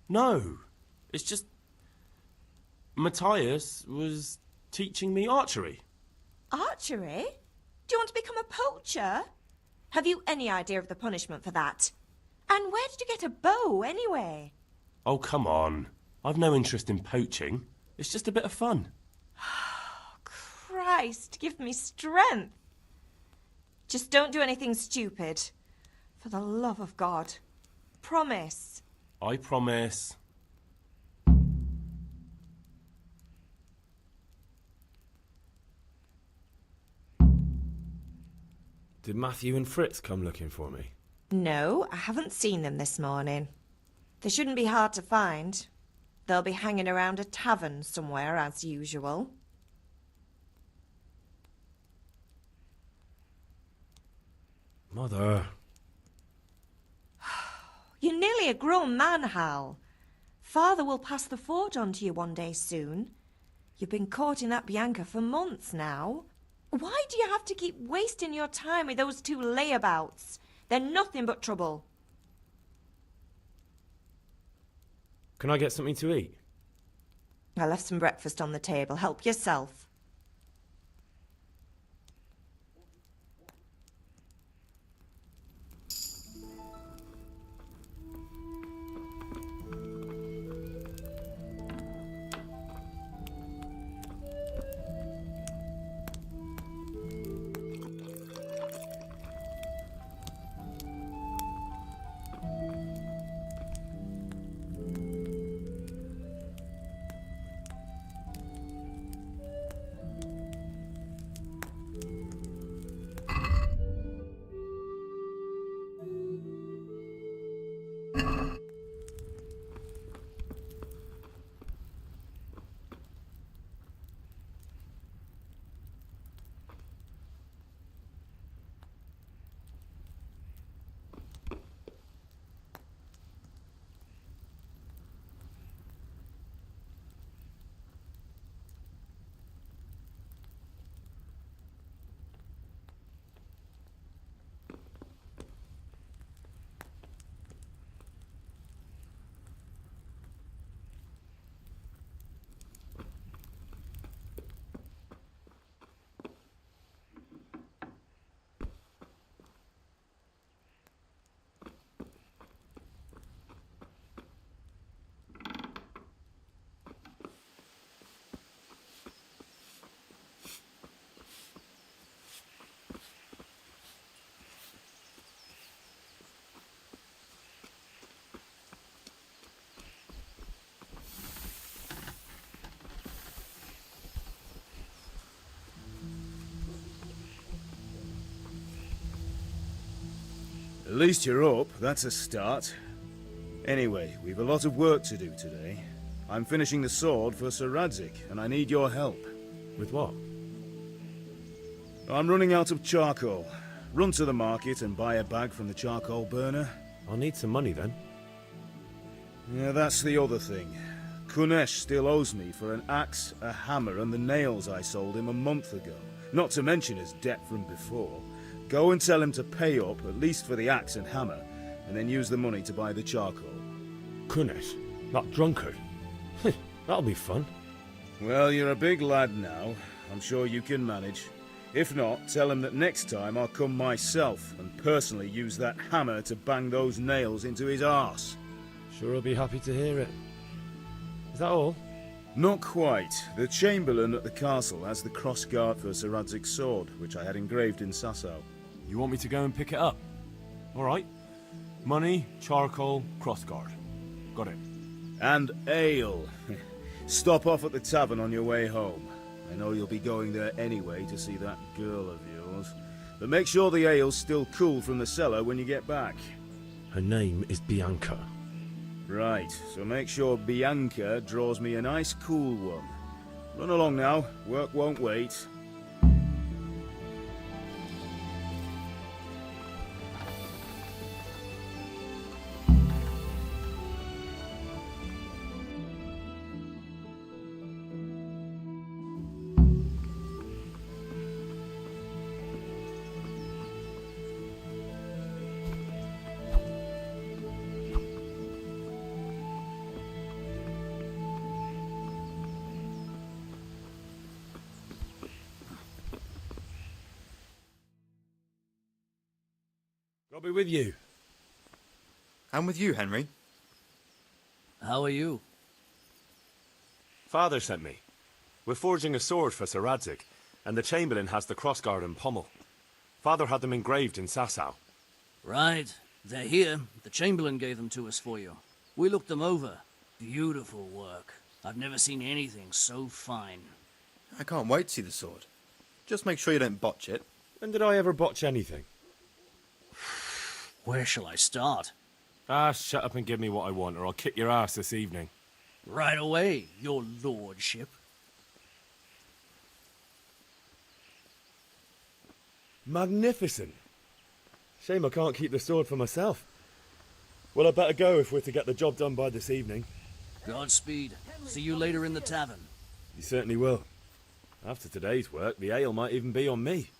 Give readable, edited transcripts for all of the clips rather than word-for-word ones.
No, it's just... Matthias was teaching me archery. Archery? Do you want to become a poacher? Have you any idea of the punishment for that? And where did you get a bow, anyway? Oh, come on. I've no interest in poaching. It's just a bit of fun. Christ, give me strength. Just don't do anything stupid. For the love of God. Promise. I promise. Did Matthew and Fritz come looking for me? No, I haven't seen them this morning. They shouldn't be hard to find. They'll be hanging around a tavern somewhere, as usual. Mother. You're nearly a grown man, Hal. Father will pass the forge on to you one day soon. You've been courting that Bianca for months now. Why do you have to keep wasting your time with those two layabouts? They're nothing but trouble. Can I get something to eat? I left some breakfast on the table. Help yourself. At least you're up, that's a start. Anyway, we've a lot of work to do today. I'm finishing the sword for Sir Radzig, and I need your help. With what? I'm running out of charcoal. Run to the market and buy a bag from the charcoal burner. I'll need some money then. Yeah, that's the other thing. Kunesh still owes me for an axe, a hammer, and the nails I sold him a month ago. Not to mention his debt from before. Go and tell him to pay up, at least for the axe and hammer, and then use the money to buy the charcoal. Kunesh? That drunkard? That'll be fun. Well, you're a big lad now. I'm sure you can manage. If not, tell him that next time I'll come myself and personally use that hammer to bang those nails into his arse. Sure he'll be happy to hear it. Is that all? Not quite. The Chamberlain at the castle has the crossguard for Sir Radzig's sword, which I had engraved in Sasau. You want me to go and pick it up? All right. Money, charcoal, crossguard. Got it. And ale. Stop off at the tavern on your way home. I know you'll be going there anyway to see that girl of yours. But make sure the ale's still cool from the cellar when you get back. Her name is Bianca. Right, so make sure Bianca draws me a nice cool one. Run along now, work won't wait. God be with you. And with you, Henry. How are you? Father sent me. We're forging a sword for Sir Radzig, and the Chamberlain has the crossguard and pommel. Father had them engraved in Sasau. Right. They're here. The Chamberlain gave them to us for you. We looked them over. Beautiful work. I've never seen anything so fine. I can't wait to see the sword. Just make sure you don't botch it. When did I ever botch anything? Where shall I start? Ah, shut up and give me what I want, or I'll kick your ass this evening. Right away, your lordship. Magnificent. Shame I can't keep the sword for myself. Well, I better go if we're to get the job done by this evening. Godspeed. See you later in the tavern. You certainly will. After today's work, the ale might even be on me.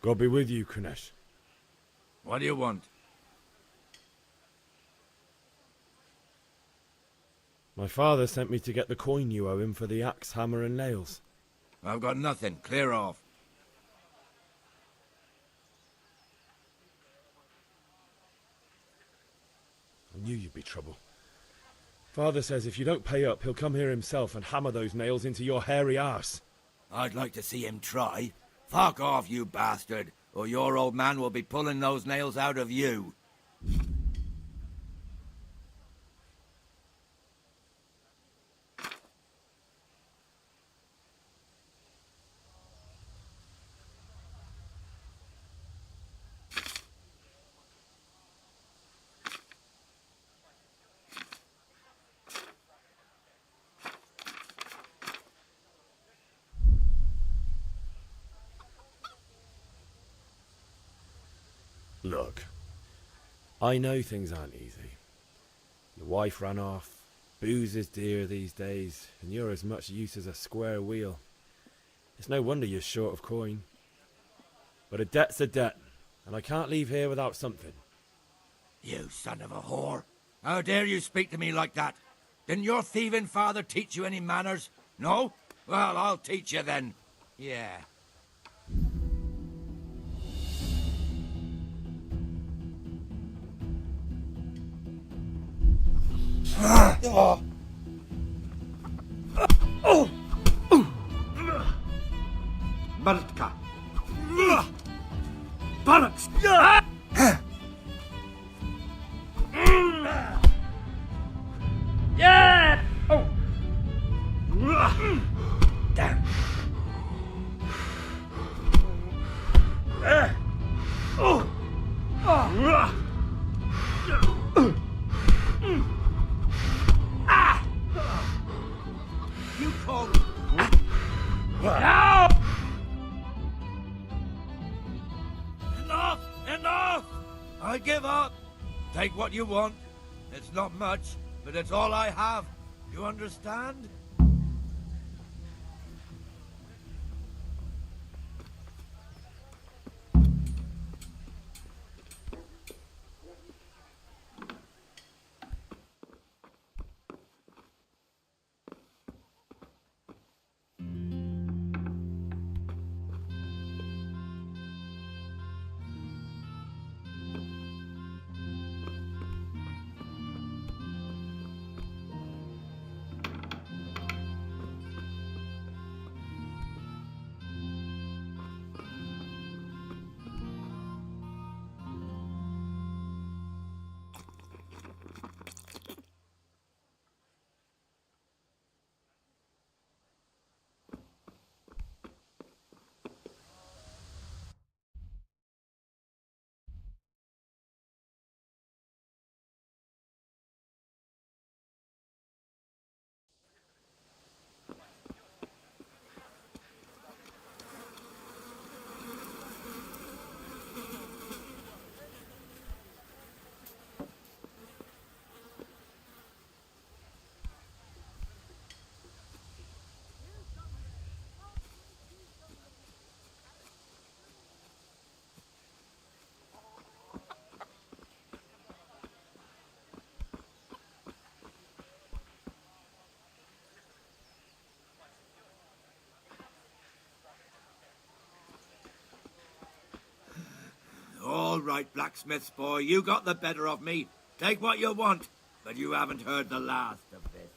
God be with you, Kunesh. What do you want? My father sent me to get the coin you owe him for the axe, hammer and nails. I've got nothing. Clear off. I knew you'd be trouble. Father says if you don't pay up, he'll come here himself and hammer those nails into your hairy arse. I'd like to see him try. Fuck off, you bastard, or your old man will be pulling those nails out of you. Look, I know things aren't easy. Your wife ran off, booze is dear these days, and you're as much use as a square wheel. It's no wonder you're short of coin. But a debt's a debt, and I can't leave here without something. You son of a whore. How dare you speak to me like that? Didn't your thieving father teach you any manners? No? Well, I'll teach you then. Yeah. Bartka. Barks. Yeah. Oh. Damn. Oh. You called... No! Enough! Enough! I give up. Take what you want. It's not much, but it's all I have. You understand? All right, blacksmith's boy, you got the better of me. Take what you want, but you haven't heard the last of this.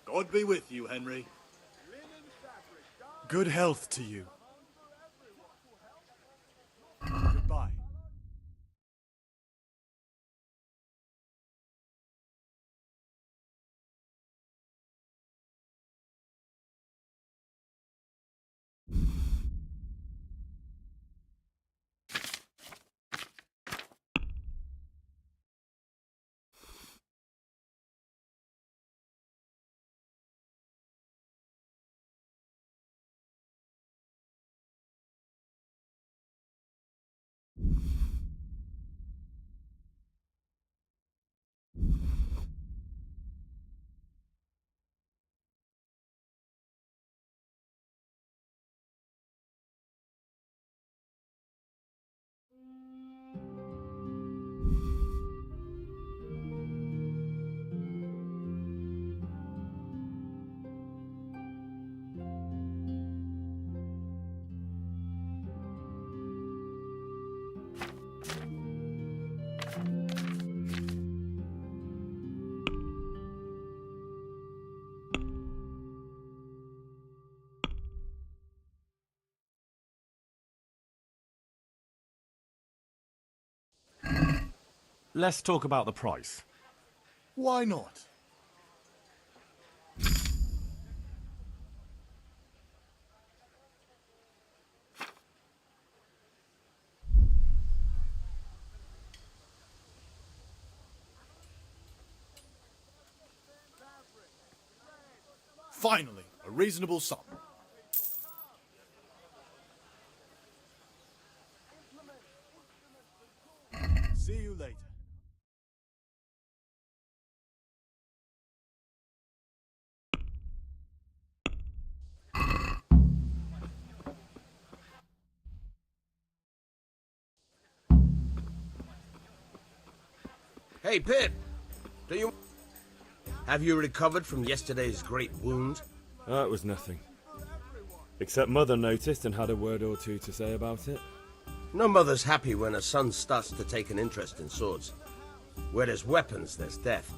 God be with you, Henry. Good health to you. Goodbye. Let's talk about the price. Why not? Finally, a reasonable sum. See you later. Hey, Pip! Have you recovered from yesterday's great wound? It was nothing. Except Mother noticed and had a word or two to say about it. No mother's happy when her son starts to take an interest in swords. Where there's weapons, there's death.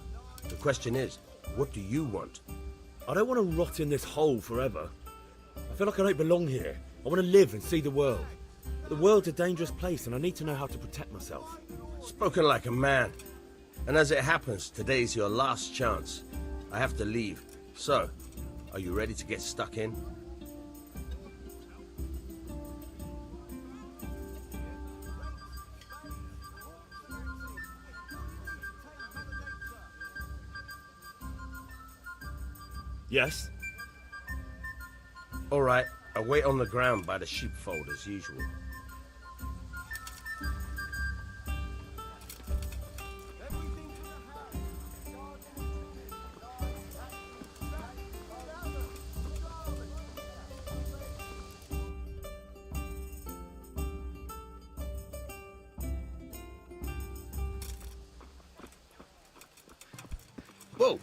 The question is, what do you want? I don't want to rot in this hole forever. I feel like I don't belong here. I want to live and see the world. The world's a dangerous place and I need to know how to protect myself. Spoken like a man. And as it happens, today's your last chance. I have to leave. So, are you ready to get stuck in? Yes? All right, I'll wait on the ground by the sheepfold as usual. Whoa!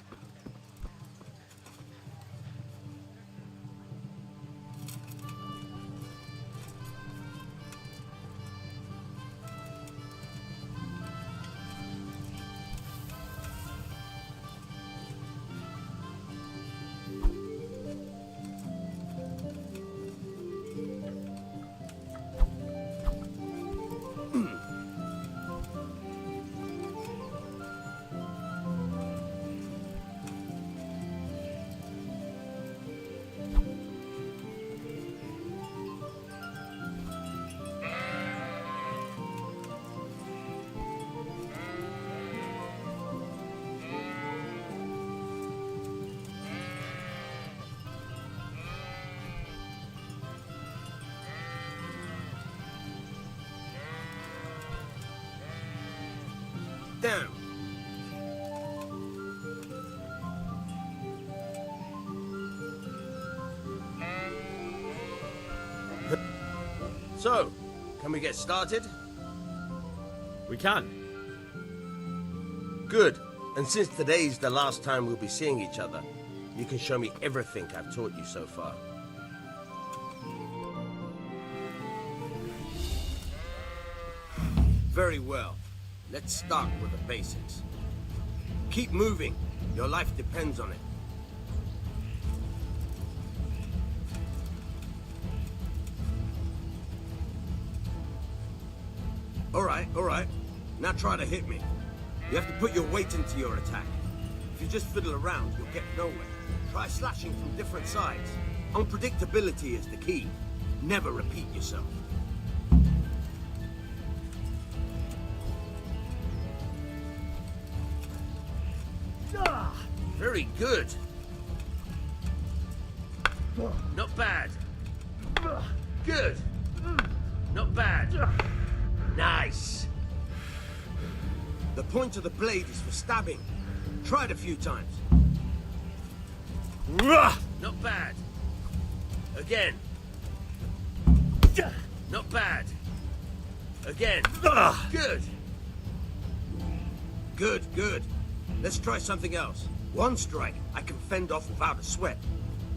down. So, can we get started? We can. Good. And since today's the last time we'll be seeing each other, you can show me everything I've taught you so far. Very well. Let's start with the basics. Keep moving. Your life depends on it. All right. Now try to hit me. You have to put your weight into your attack. If you just fiddle around, you'll get nowhere. Try slashing from different sides. Unpredictability is the key. Never repeat yourself. Very good. Not bad. Good. Not bad. Nice. The point of the blade is for stabbing. Try it a few times. Not bad. Again. Not bad. Again. Good. Good. Let's try something else. One strike I can fend off without a sweat.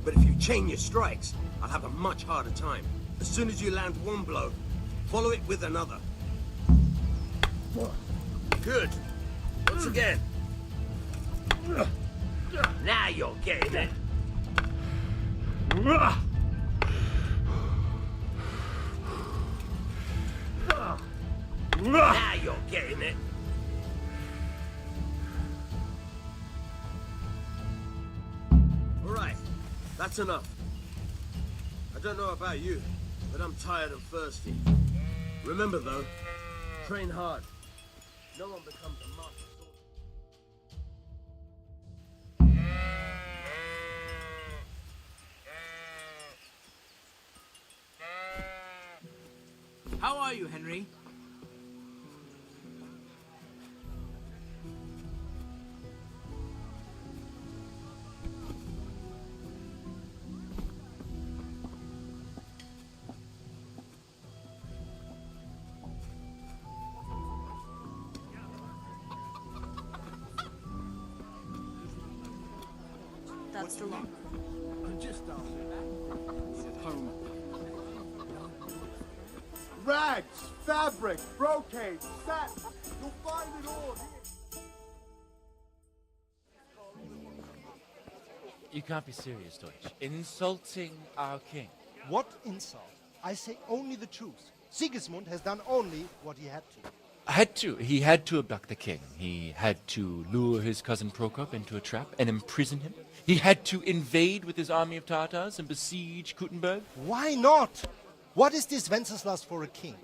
But if you chain your strikes, I'll have a much harder time. As soon as you land one blow, follow it with another. Good. Once again. Now you're getting it. Now you're getting it. All right, that's enough. I don't know about you, but I'm tired and thirsty. Remember though, train hard. No one becomes a master swordsman. How are you, Henry? That's the lock. Just home. Rags, fabric, brocade, satin. You'll find it all here. You can't be serious, Deutsch. Insulting our king. What insult? I say only the truth. Sigismund has done only what he had to. He had to abduct the king. He had to lure his cousin Prokop into a trap and imprison him. He had to invade with his army of Tatars and besiege Kuttenberg. Why not? What is this Wenceslas for a king?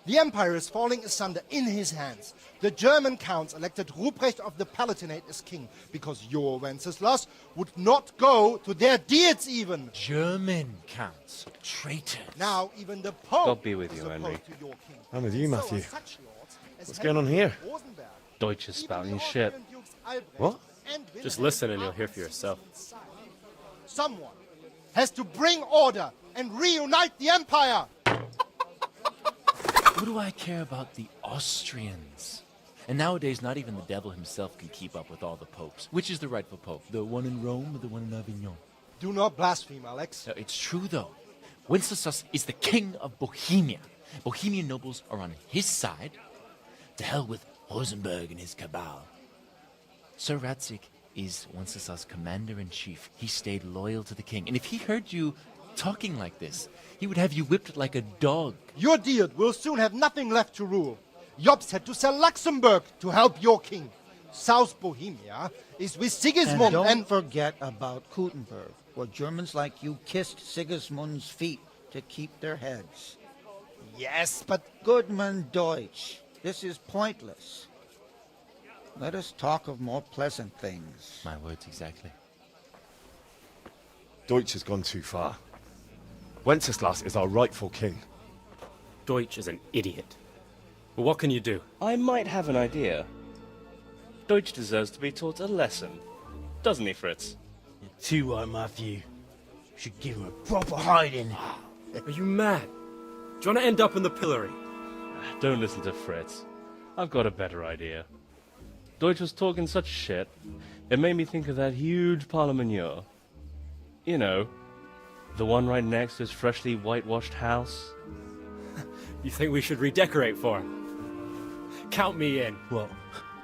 The empire is falling asunder in his hands. The German counts elected Ruprecht of the Palatinate as king because your Wenceslas would not go to their deeds even. German counts, traitors. Now even the Pope God be with is you, opposed Henry. to your king. I'm with you, So Matthew. are such lords as What's going on here? Rosenberg. Deutsch is Even spouting the shit. Austrian Dukes Albrecht What? and Just Wilhelm listen and you'll are hear for on yourself. Sigismund's side. Someone has to bring order and reunite the empire. What do I care about the Austrians? And nowadays, not even the devil himself can keep up with all the popes. Which is the rightful pope? The one in Rome or the one in Avignon? Do not blaspheme, Alex. No, it's true, though. Wenceslas is the king of Bohemia. Bohemian nobles are on his side. To hell with Rosenberg and his cabal. Sir Radzik is Wenceslas' commander-in-chief. He stayed loyal to the king. And if he heard you talking like this, he would have you whipped like a dog. Your Diet will soon have nothing left to rule. Jobst had to sell Luxembourg to help your king. South Bohemia is with Sigismund and don't forget about Kuttenberg, where Germans like you kissed Sigismund's feet to keep their heads. Yes, but... Goodman Deutsch, this is pointless. Let us talk of more pleasant things. My words exactly. Deutsch has gone too far. Wenceslas is our rightful king. Deutsch is an idiot. But what can you do? I might have an idea. Deutsch deserves to be taught a lesson. Doesn't he, Fritz? You're too right, Matthew. Should give him a proper hiding. Are you mad? Do you want to end up in the pillory? Don't listen to Fritz. I've got a better idea. Deutsch was talking such shit, it made me think of that huge parliament. You know, the one right next to his freshly whitewashed house. You think we should redecorate for him? Count me in. Well,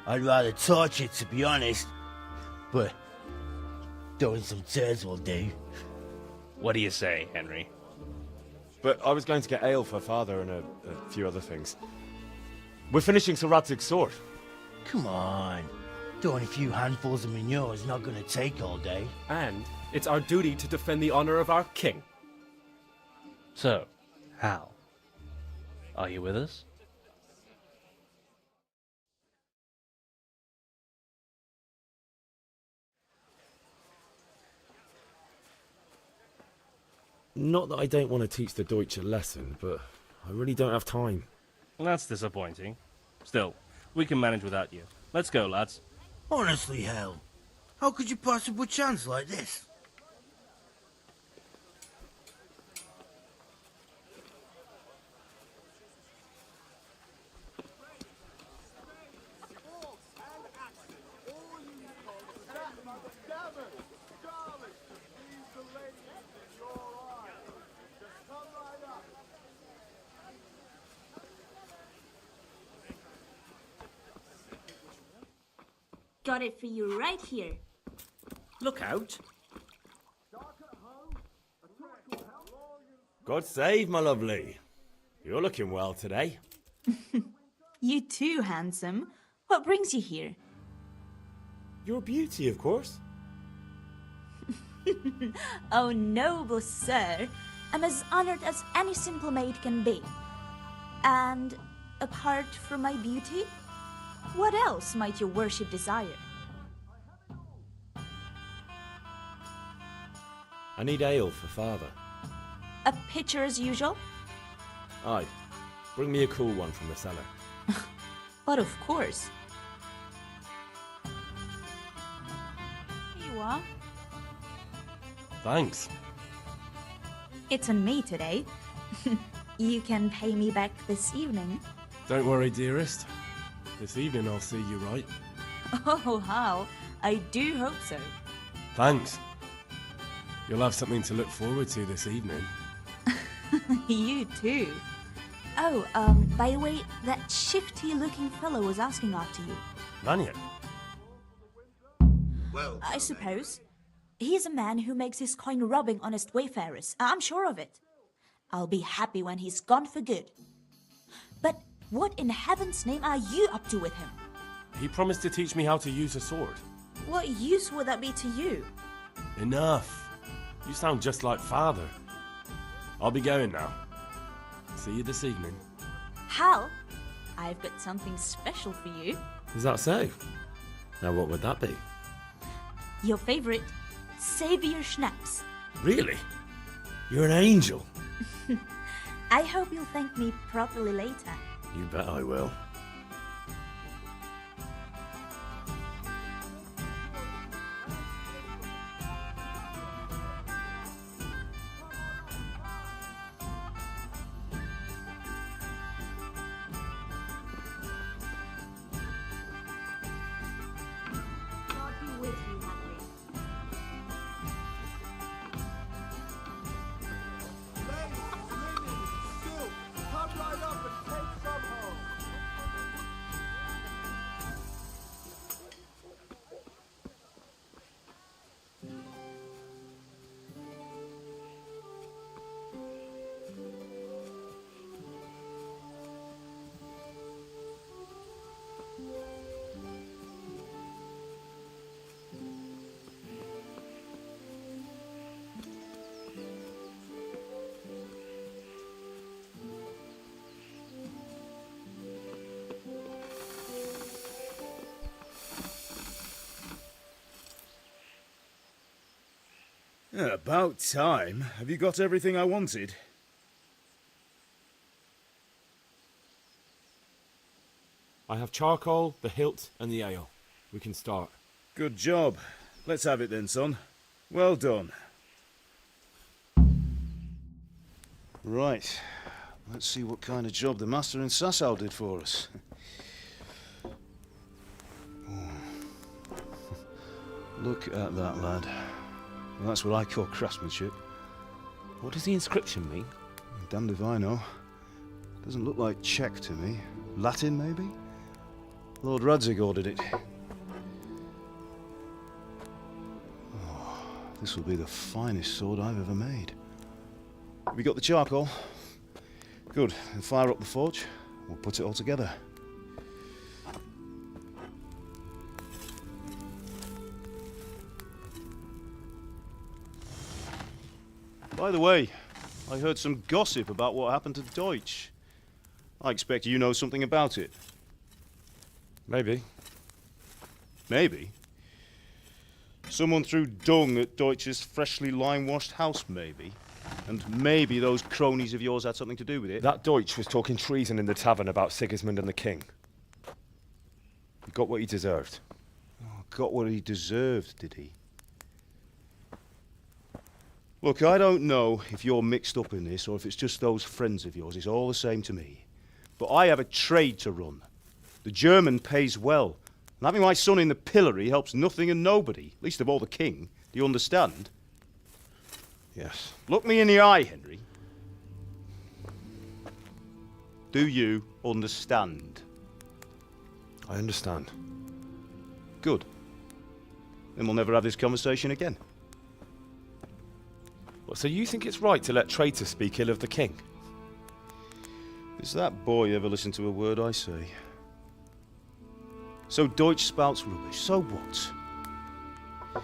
I'd rather torch it, to be honest. But throwing some turds will do. What do you say, Henry? But I was going to get ale for Father and a few other things. We're finishing Sir Radzig's sword. Come on. Throwing a few handfuls of manure is not going to take all day. And it's our duty to defend the honor of our king. So, Hal, are you with us? Not that I don't want to teach the Deutsch a lesson, but I really don't have time. That's disappointing. Still, we can manage without you. Let's go, lads. Honestly, Hal, how could you possibly chance like this? Got it for you right here. Look out. God save, my lovely. You're looking well today. You too, handsome. What brings you here? Your beauty, of course. Oh, noble sir. I'm as honored as any simple maid can be. And apart from my beauty, what else might your worship desire? I need ale for Father. A pitcher as usual? Aye. Bring me a cool one from the cellar. But of course. Here you are. Thanks. It's on me today. You can pay me back this evening. Don't worry, dearest. This evening I'll see you right. Oh, how? I do hope so. Thanks. You'll have something to look forward to this evening. You too. Oh, by the way, that shifty-looking fellow was asking after you. Lanyon? Well, I suppose. He's a man who makes his coin robbing honest wayfarers. I'm sure of it. I'll be happy when he's gone for good. But what in heaven's name are you up to with him? He promised to teach me how to use a sword. What use would that be to you? Enough. You sound just like Father. I'll be going now. See you this evening. Hal, I've got something special for you. Is that so? Now what would that be? Your favorite, Savior Schnapps. Really? You're an angel. I hope you'll thank me properly later. You bet I will. About time. Have you got everything I wanted? I have charcoal, the hilt, and the ale. We can start. Good job. Let's have it then, son. Well done. Right. Let's see what kind of job the master in Sasau did for us. Look at that, lad. Well, that's what I call craftsmanship. What does the inscription mean? Damned if I know. Doesn't look like Czech to me. Latin, maybe? Lord Radzig ordered it. Oh, this will be the finest sword I've ever made. Have you got the charcoal? Good. Then fire up the forge. We'll put it all together. By the way, I heard some gossip about what happened to Deutsch. I expect you know something about it. Maybe. Maybe? Someone threw dung at Deutsch's freshly lime-washed house, maybe? And maybe those cronies of yours had something to do with it? That Deutsch was talking treason in the tavern about Sigismund and the king. He got what he deserved. Oh, got what he deserved, did he? Look, I don't know if you're mixed up in this or if it's just those friends of yours. It's all the same to me. But I have a trade to run. The German pays well. And having my son in the pillory helps nothing and nobody, least of all the king. Do you understand? Yes. Look me in the eye, Henry. Do you understand? I understand. Good. Then we'll never have this conversation again. Well, so you think it's right to let traitors speak ill of the king? Does that boy ever listen to a word I say? So Deutsch spouts rubbish, so what?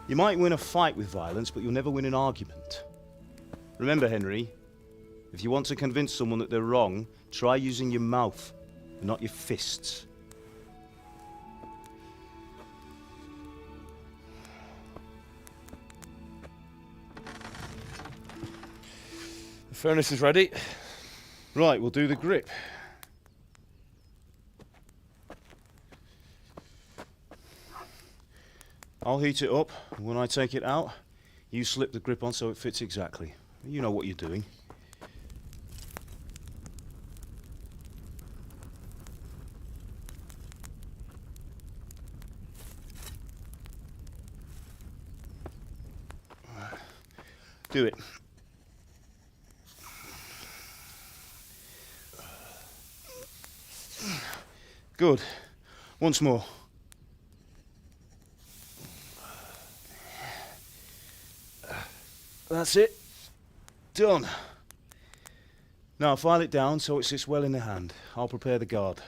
You might win a fight with violence, but you'll never win an argument. Remember, Henry, if you want to convince someone that they're wrong, try using your mouth, and not your fists. The furnace is ready. Right, we'll do the grip. I'll heat it up, and when I take it out, you slip the grip on so it fits exactly. You know what you're doing. Do it. Good. Once more. That's it. Done. Now file it down so it sits well in the hand. I'll prepare the guard.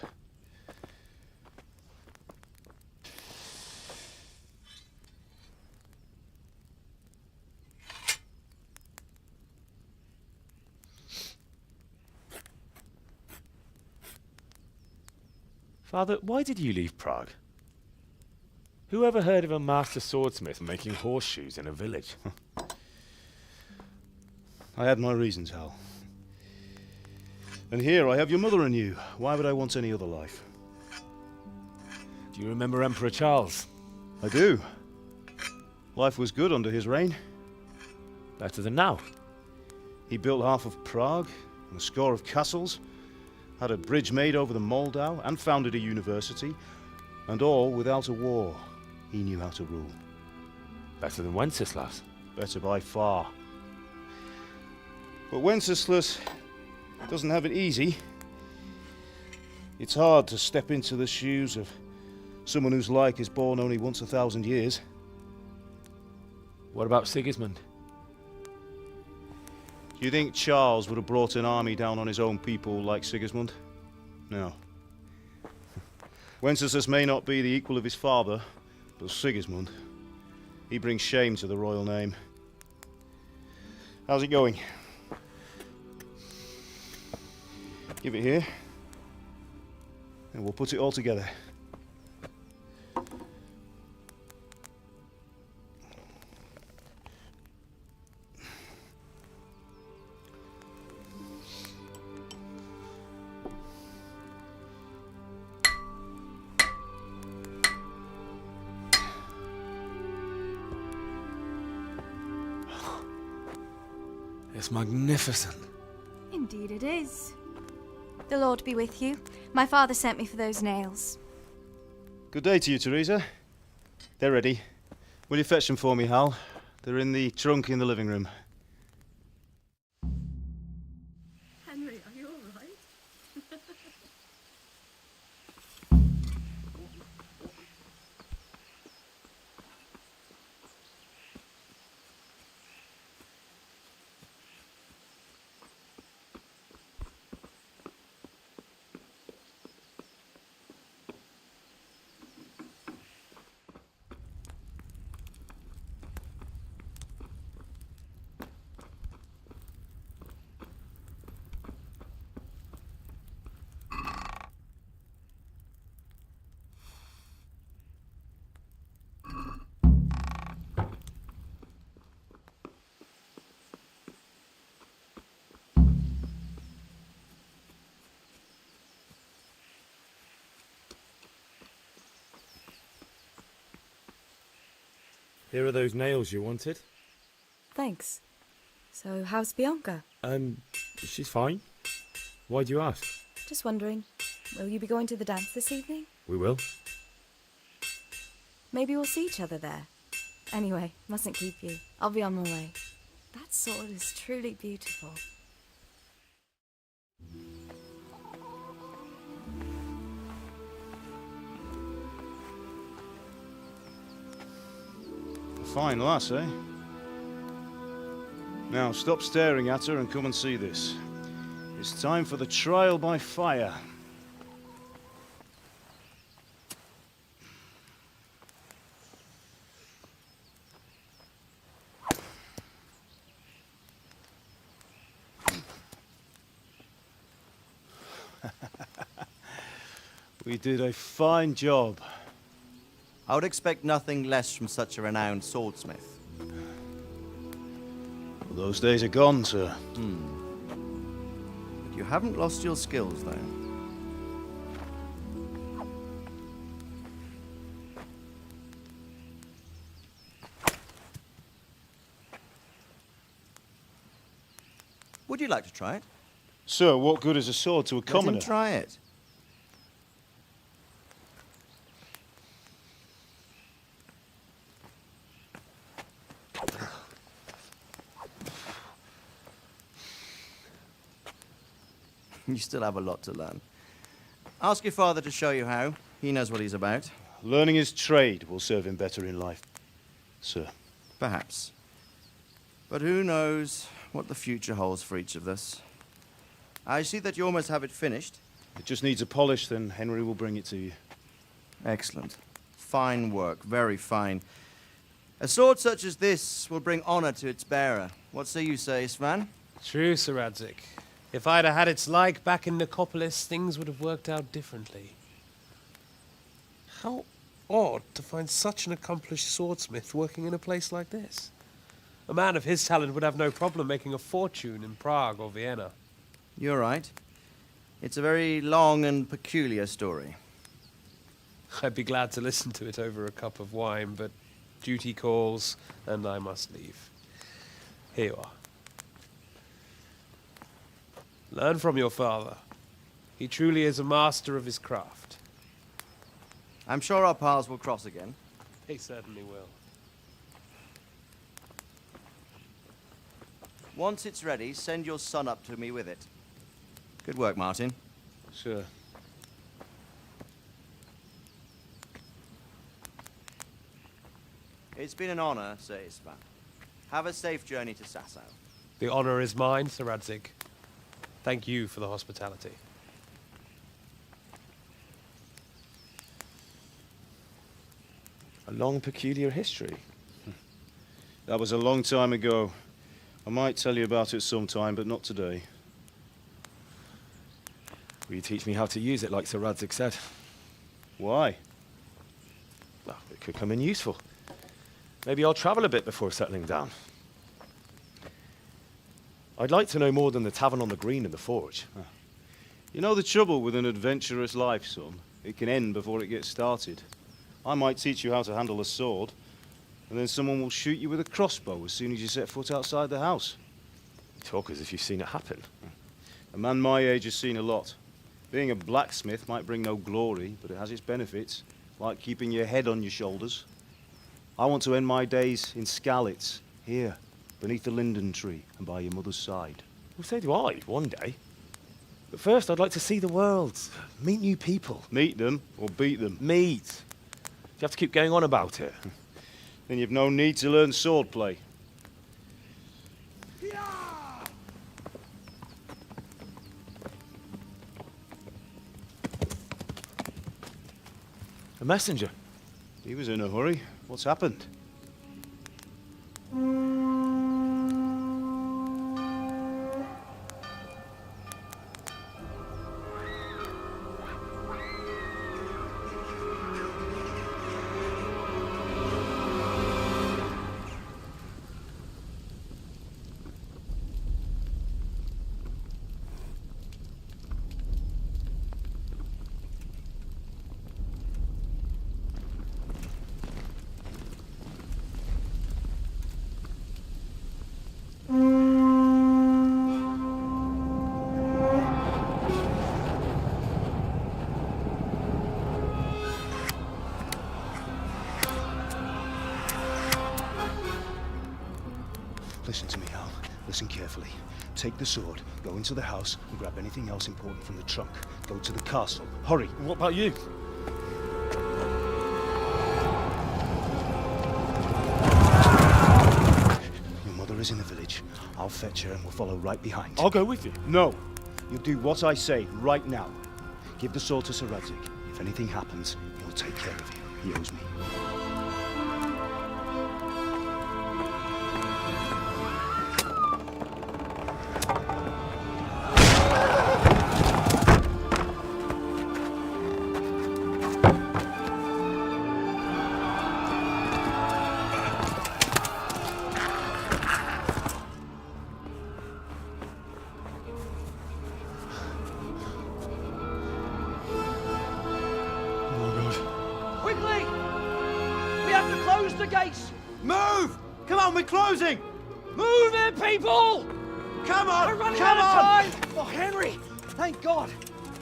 Father, why did you leave Prague? Who ever heard of a master swordsmith making horseshoes in a village? I had my reasons, Hal. And here I have your mother and you. Why would I want any other life? Do you remember Emperor Charles? I do. Life was good under his reign. Better than now. He built half of Prague and a score of castles, had a bridge made over the Moldau, and founded a university, and all without a war. He knew how to rule. Better than Wenceslas. Better by far. But Wenceslas doesn't have it easy. It's hard to step into the shoes of someone whose like is born only once 1,000 years. What about Sigismund? Do you think Charles would have brought an army down on his own people like Sigismund? No. Wenceslas may not be the equal of his father, but Sigismund, he brings shame to the royal name. How's it going? Give it here, and we'll put it all together. It's magnificent. Indeed it is. The Lord be with you. My father sent me for those nails. Good day to you, Teresa. They're ready. Will you fetch them for me, Hal? They're in the trunk in the living room. Henry, are you all right? Here are those nails you wanted. Thanks. So, how's Bianca? She's fine. Why do you ask? Just wondering, will you be going to the dance this evening? We will. Maybe we'll see each other there. Anyway, mustn't keep you. I'll be on my way. That sword is truly beautiful. Fine lass, eh? Now, stop staring at her and come and see this. It's time for the trial by fire. We did a fine job. I would expect nothing less from such a renowned swordsmith. Well, those days are gone, sir. But you haven't lost your skills, though. Would you like to try it? Sir, what good is a sword to a commoner? Let him try it. You still have a lot to learn. Ask your father to show you how. He knows what he's about. Learning his trade will serve him better in life, sir. Perhaps. But who knows what the future holds for each of us. I see that you almost have it finished. It just needs a polish, then Henry will bring it to you. Excellent. Fine work, very fine. A sword such as this will bring honor to its bearer. What say you, Svan? True, Sir Radzik. If I'd have had its like back in Nicopolis, things would have worked out differently. How odd to find such an accomplished swordsmith working in a place like this. A man of his talent would have no problem making a fortune in Prague or Vienna. You're right. It's a very long and peculiar story. I'd be glad to listen to it over a cup of wine, but duty calls, and I must leave. Here you are. Learn from your father. He truly is a master of his craft. I'm sure our paths will cross again. They certainly will. Once it's ready, send your son up to me with it. Good work, Martin. Sure. It's been an honor, Sir Isvan. Have a safe journey to Sasau. The honor is mine, Sir Radzik. Thank you for the hospitality. A long, peculiar history. That was a long time ago. I might tell you about it sometime, but not today. Will you teach me how to use it, like Sir Radzik said? Why? Well, it could come in useful. Maybe I'll travel a bit before settling down. I'd like to know more than the tavern on the green and the forge. You know the trouble with an adventurous life, son? It can end before it gets started. I might teach you how to handle a sword, and then someone will shoot you with a crossbow as soon as you set foot outside the house. talk as if you've seen it happen. A man my age has seen a lot. Being a blacksmith might bring no glory, but it has its benefits, like keeping your head on your shoulders. I want to end my days in Skalitz, here, beneath the linden tree and by your mother's side. Well, so do I, one day. But first, I'd like to see the world, meet new people. Meet them or beat them? Meet. You have to keep going on about it. Then you've no need to learn swordplay. A messenger. He was in a hurry. What's happened? Listen to me, Hal. Listen carefully. Take the sword, go into the house, and grab anything else important from the trunk. Go to the castle. Hurry! What about you? Your mother is in the village. I'll fetch her and we'll follow right behind. I'll go with you. No! You'll do what I say right now. Give the sword to Sir Radzik. If anything happens, he'll take care of you. He owes me. Quickly! We have to close the gates! Move! Come on, we're closing! Move it, people! Come on! We're running Come out on! of time! Oh, Henry! Thank God!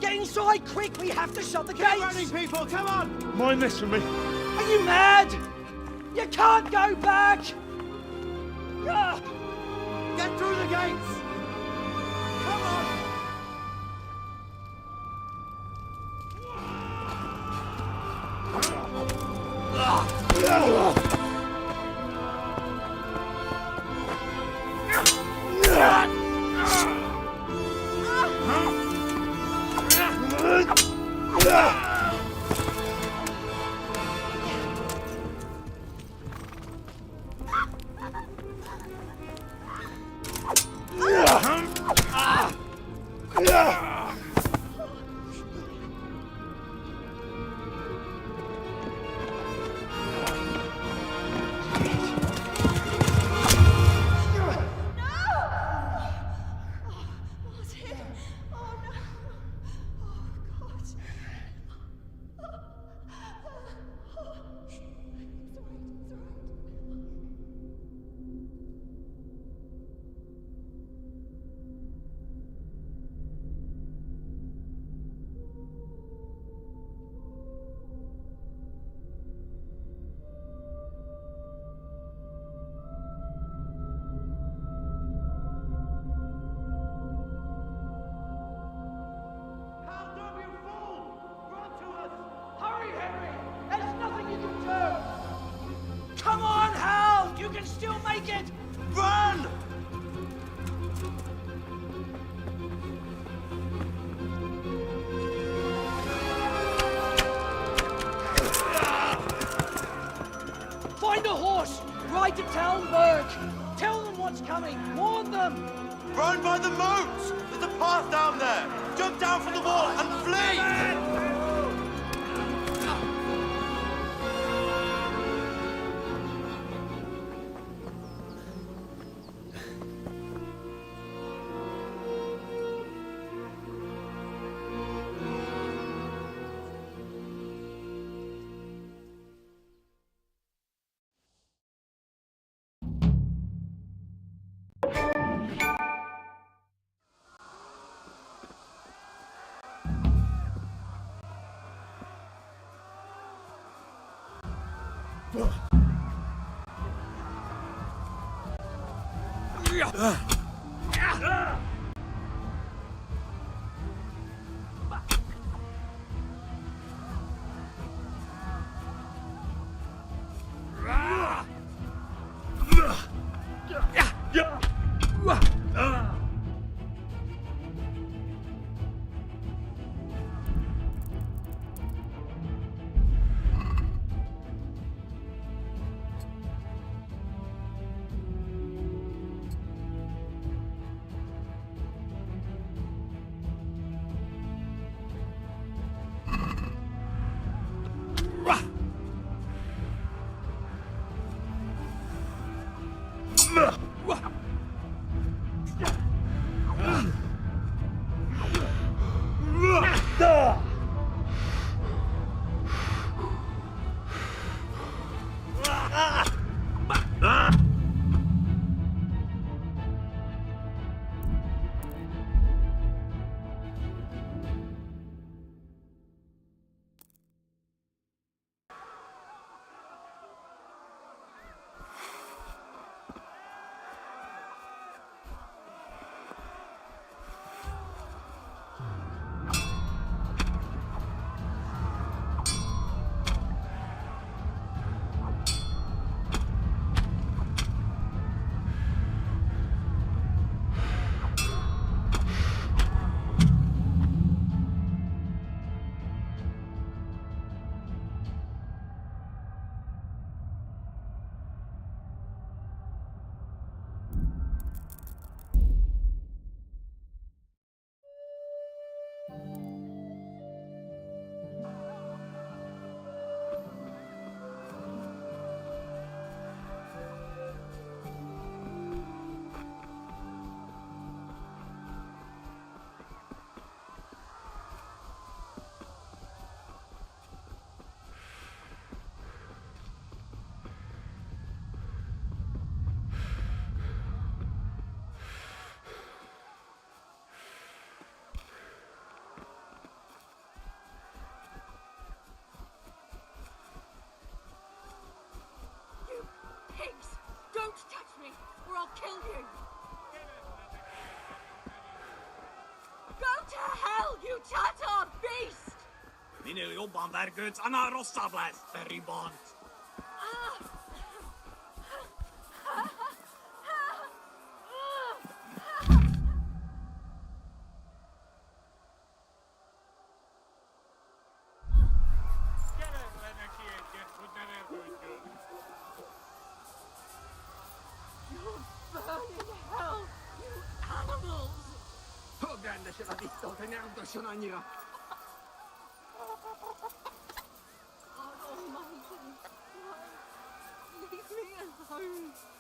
Get inside, quick! We have to shut the gates! Keep running, people! Come on! Mind this from me. Are you mad? You can't go back! Ah! Get through the gates! Come on! Hurry, Henry! There's nothing you can do! Come on, Hal! You can still make it! Run! Find a horse! Ride to Talmberg! Tell them what's coming! Warn them! Run by the moat! There's a path down there! Jump down from the wall and flee! Don't touch me, or I'll kill you! Go to hell, you Tatar beast! Mineli obban vergődsz, annál rosszabb lesz, Feribont! Rendesen a disztót, hogy ne rúgdosson annyira! Leave me alone, please.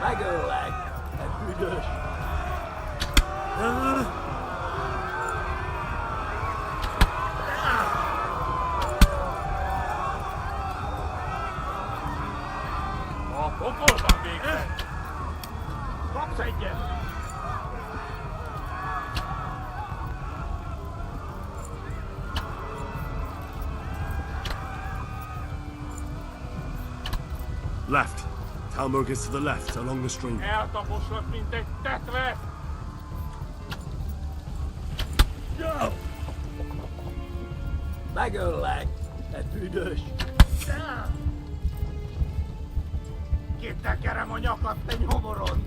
Megöllek! Egy büdös! A pokolban végre! Kapsz egyet! Left. Talmberg is to the left, along the stream. Eltaposod, mint egy tetve! Megöllek, te büdös! Kitekerem a nyakat, te nyomoron!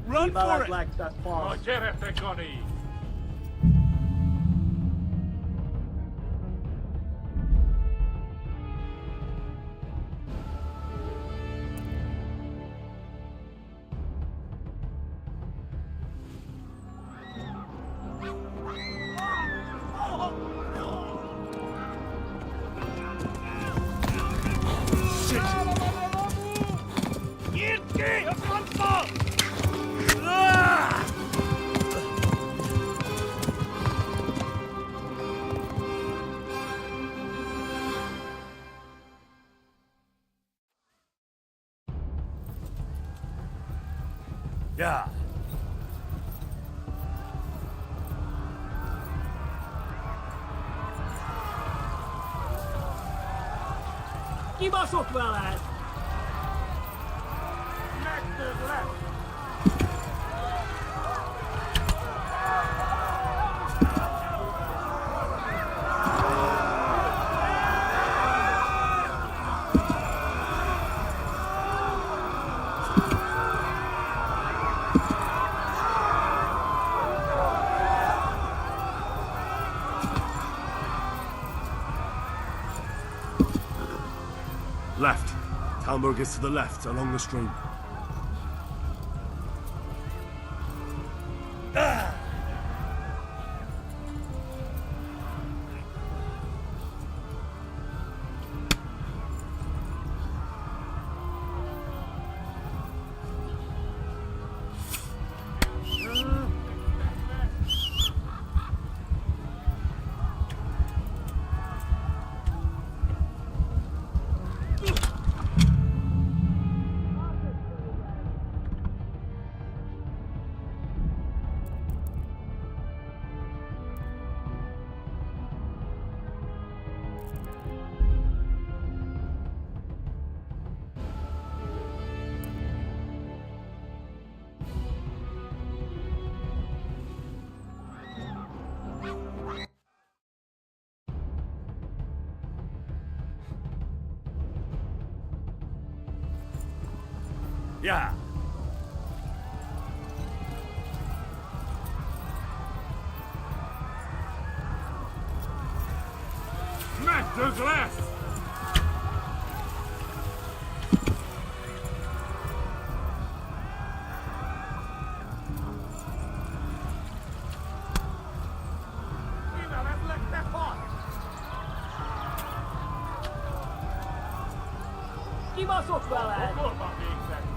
Run for it! Na gyere, te Gani! Nyitd ki a francba! Yeah. Kibaszott veled! Megdöglek! Left. Talmberg is to the left, along the stream. Yeah. Megdöglek! Kinevetlek, te fasz! Kibaszott veled! Pokorban végzek!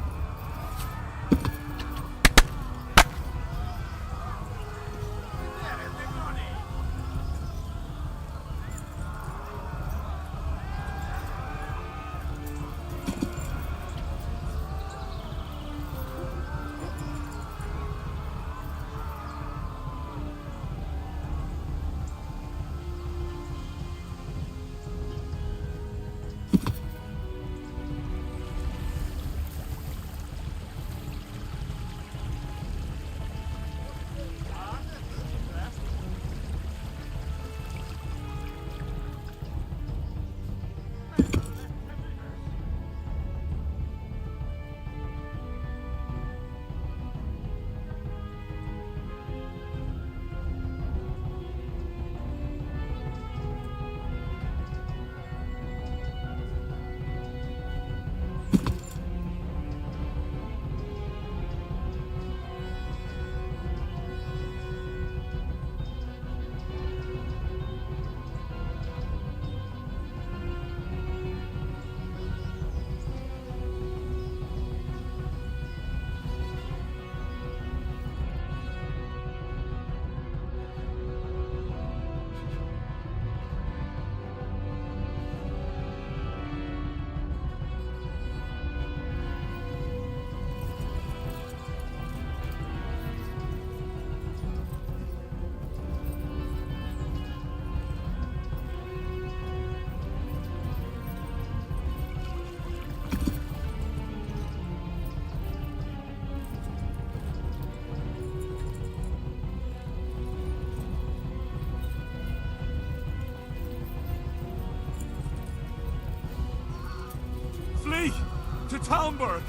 Talmberg!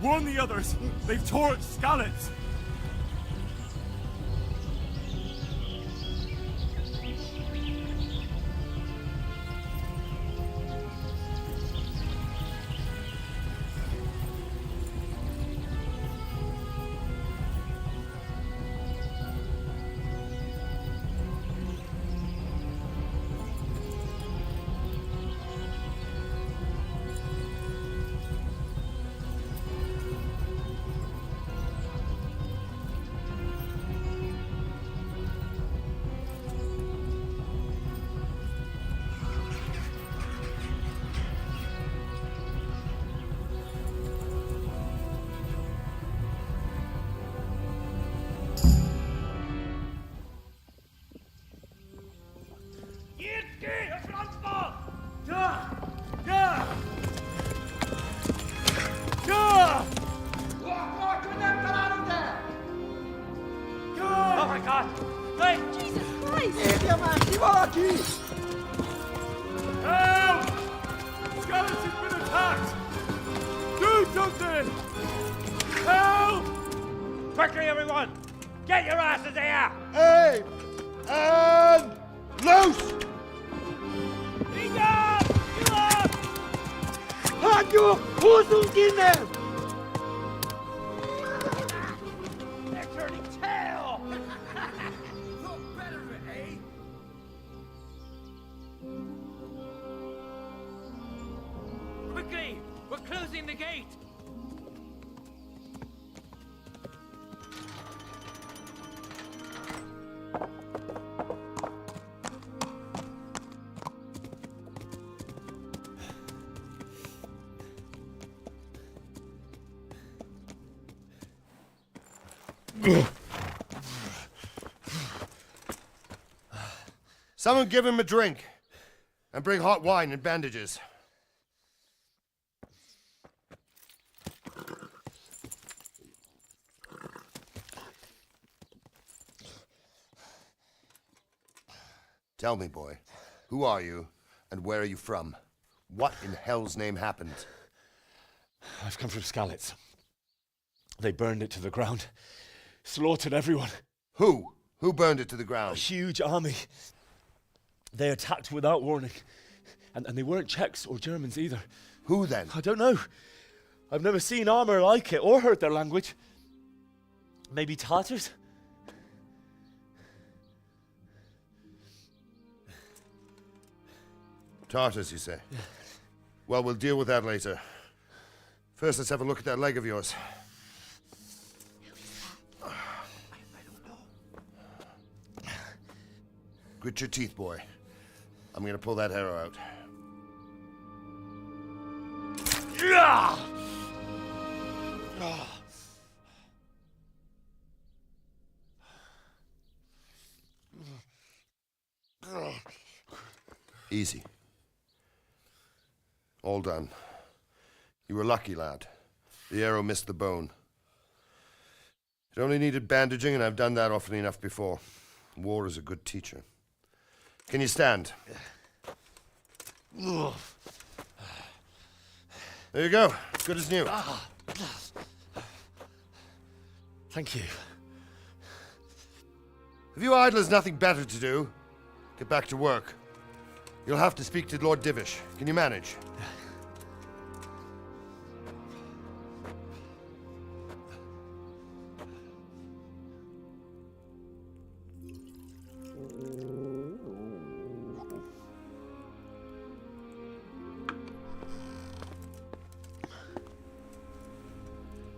Warn the others! They've torched Skalitz! Oh my God! Hey! Jesus Christ! Help! Skalitz has been attacked! Do something! Help! Quickly, everyone! Get your asses here! Hey! And loose! Halt your Hosen in there! They're turning tail! Look better, eh? Quickly! We're closing the gate! Someone give him a drink. And bring hot wine and bandages. Tell me, boy, who are you and where are you from? What in hell's name happened? I've come from Skalitz. They burned it to the ground. Slaughtered everyone. Who? Who burned it to the ground? A huge army. They attacked without warning. And they weren't Czechs or Germans either. Who then? I don't know. I've never seen armor like it or heard their language. Maybe Tatars? Tartars, you say? Yeah. Well, we'll deal with that later. First, let's have a look at that leg of yours. Grit your teeth, boy. I'm gonna pull that arrow out. Easy. All done. You were lucky, lad. The arrow missed the bone. It only needed bandaging, and I've done that often enough before. War is a good teacher. Can you stand? There you go. Good as new. Thank you. Have you idlers nothing better to do? Get back to work. You'll have to speak to Lord Divish. Can you manage?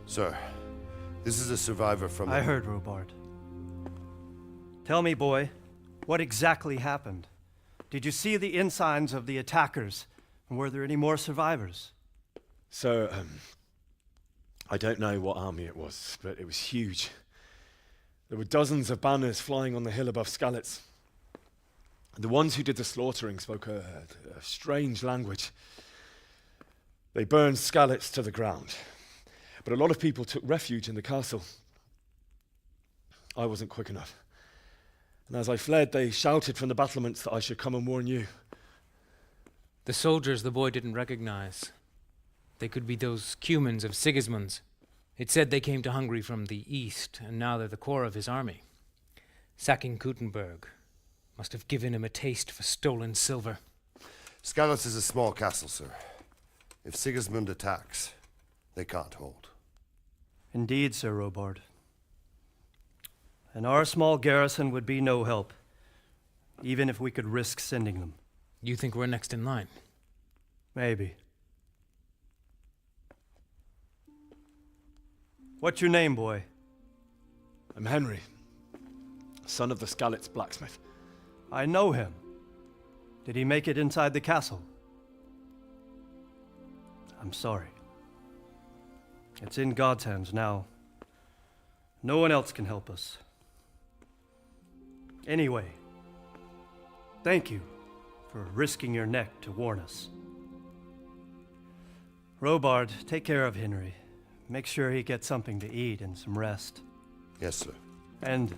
Sir, this is a survivor from... I heard, Robard. Tell me, boy, what exactly happened? Did you see the ensigns of the attackers? And were there any more survivors? So, I don't know what army it was, but it was huge. There were dozens of banners flying on the hill above Skalitz. The ones who did the slaughtering spoke a strange language. They burned Skalitz to the ground. But a lot of people took refuge in the castle. I wasn't quick enough. And as I fled, they shouted from the battlements that I should come and warn you. The soldiers the boy didn't recognize. They could be those Cumans of Sigismund's. It said they came to Hungary from the east, and now they're the core of his army. Sacking Kuttenberg must have given him a taste for stolen silver. Skalitz is a small castle, sir. If Sigismund attacks, they can't hold. Indeed, Sir Robard. And our small garrison would be no help, even if we could risk sending them. You think we're next in line? Maybe. What's your name, boy? I'm Henry, son of the Skalitz blacksmith. I know him. Did he make it inside the castle? I'm sorry. It's in God's hands now. No one else can help us. Anyway, thank you for risking your neck to warn us. Robard, take care of Henry. Make sure he gets something to eat and some rest. Yes, sir. And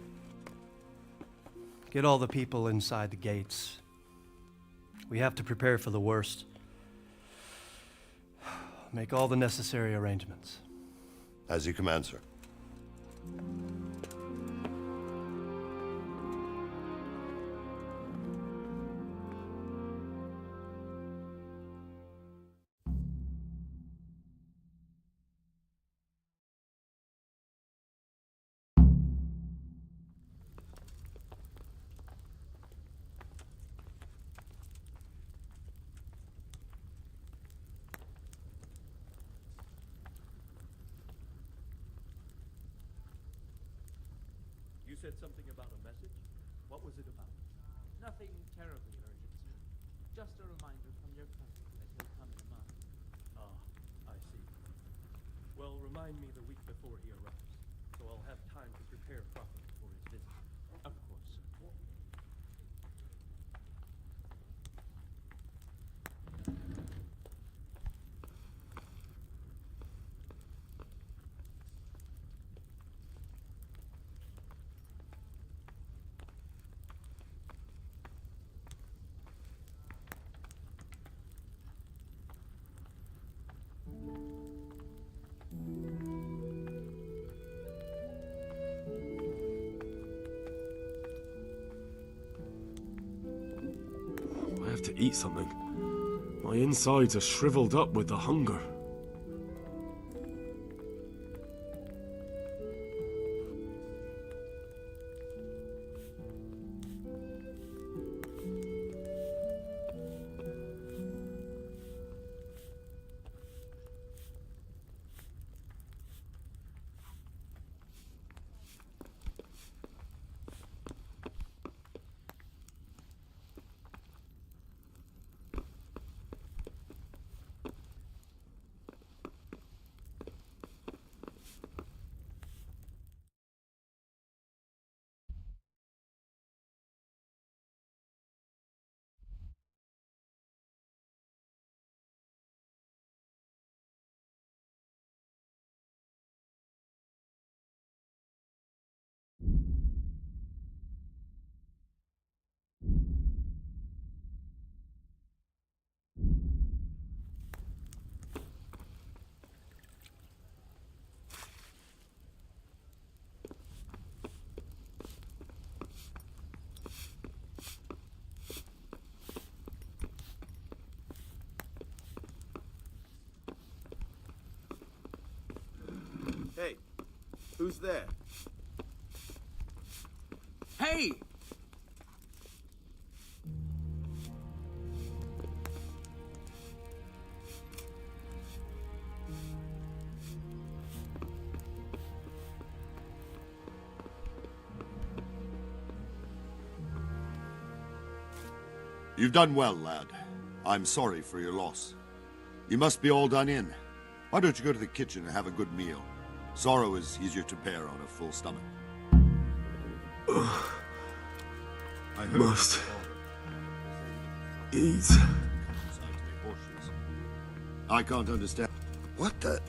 get all the people inside the gates. We have to prepare for the worst. Make all the necessary arrangements. As you command, sir. You said something about a message? What was it about? Nothing terribly urgent, sir. Just a reminder from your cousin that he'll come in a month. Ah, I see. Well, remind me the week before he arrives, so I'll have time to prepare properly for his visit. Of course, sir. I have to eat something. My insides are shriveled up with the hunger. Hey, who's there? Hey! You've done well, lad. I'm sorry for your loss. You must be all done in. Why don't you go to the kitchen and have a good meal? Sorrow is easier to bear on a full stomach. I must eat. I can't understand. What the?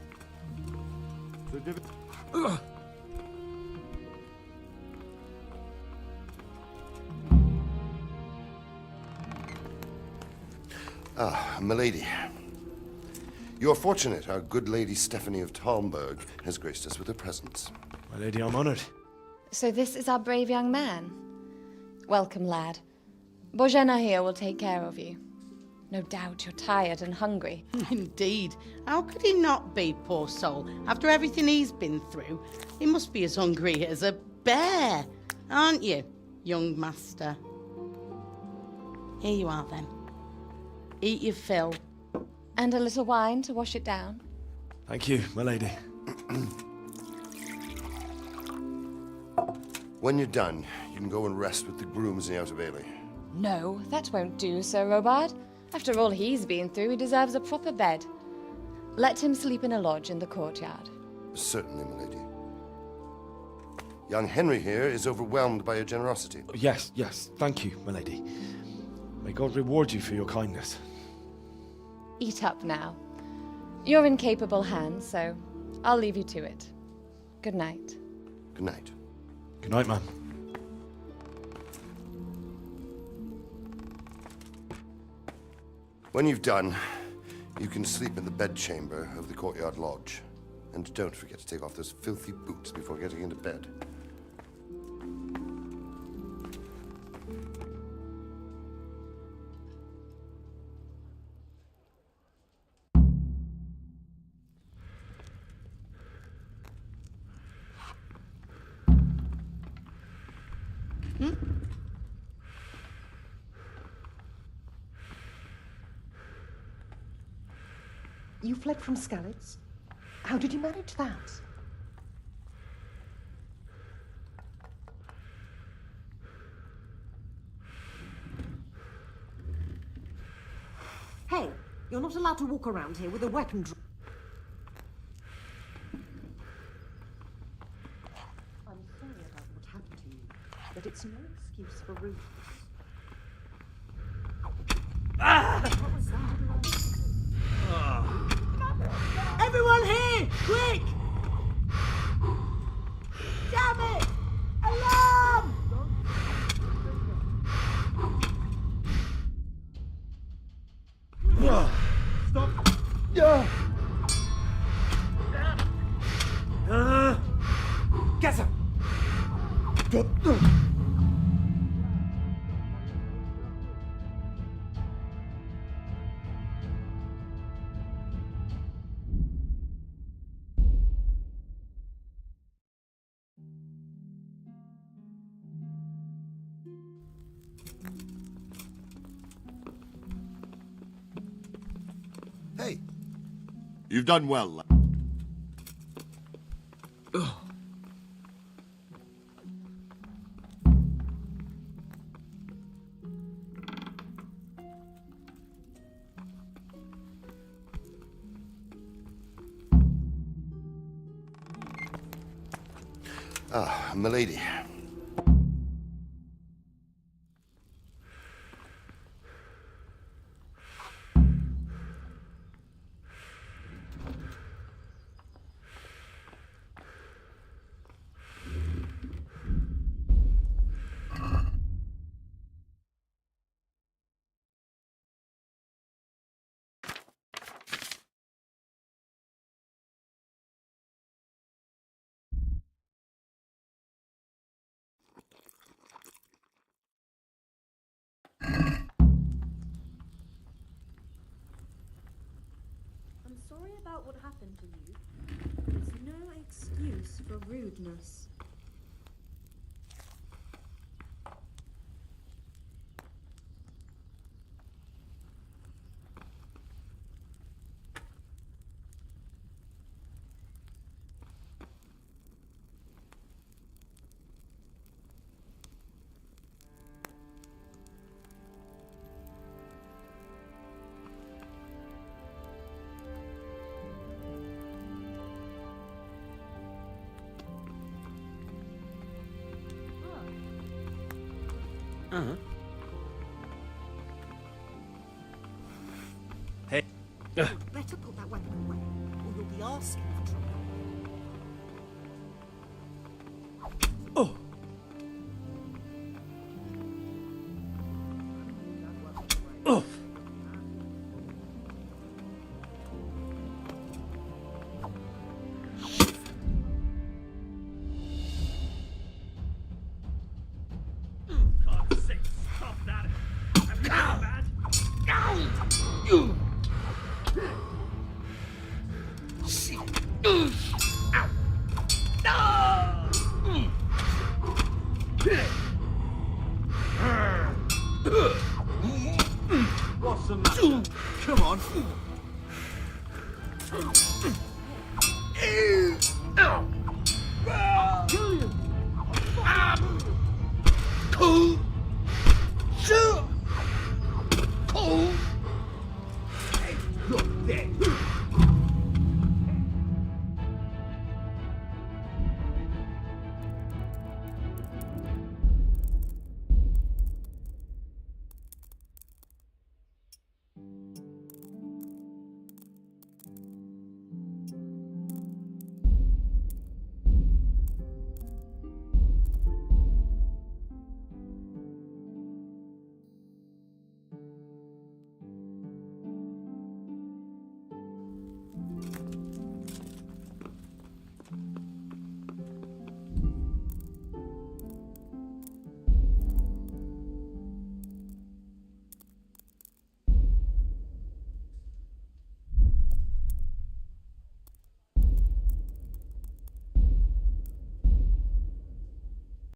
Ah, milady. You are fortunate our good lady Stephanie of Talmberg has graced us with her presence. My lady, I'm honored. So this is our brave young man. Welcome, lad. Bojena here will take care of you. No doubt you're tired and hungry. Indeed. How could he not be, poor soul? After everything he's been through, he must be as hungry as a bear, aren't you, young master? Here you are, then. Eat your fill. And a little wine to wash it down. Thank you, my lady. When you're done, you can go and rest with the grooms in the Outer Bailey. No, that won't do, Sir Robard. After all he's been through, he deserves a proper bed. Let him sleep in a lodge in the courtyard. Certainly, milady. Young Henry here is overwhelmed by your generosity. Yes, yes. Thank you, my lady. May God reward you for your kindness. Eat up now. You're in capable hands, so I'll leave you to it. Good night. Good night. Good night, ma'am. When you've done, you can sleep in the bedchamber of the courtyard lodge. And don't forget to take off those filthy boots before getting into bed. You fled from Skalitz? How did you manage that? Hey, you're not allowed to walk around here with a weapon drawn. I'm sorry about what happened to you, but it's no excuse for rudeness. What was that? Everyone here! Quick! Damn it! Alarm! Stop! Get him! Hey, you've done well, lad. Ah, milady. I'm sorry about what happened to you. It's no excuse for rudeness. Hey. You'd better put that weapon away, or you'll be asking for trouble. Oh. Oh. What's the matter? Come on.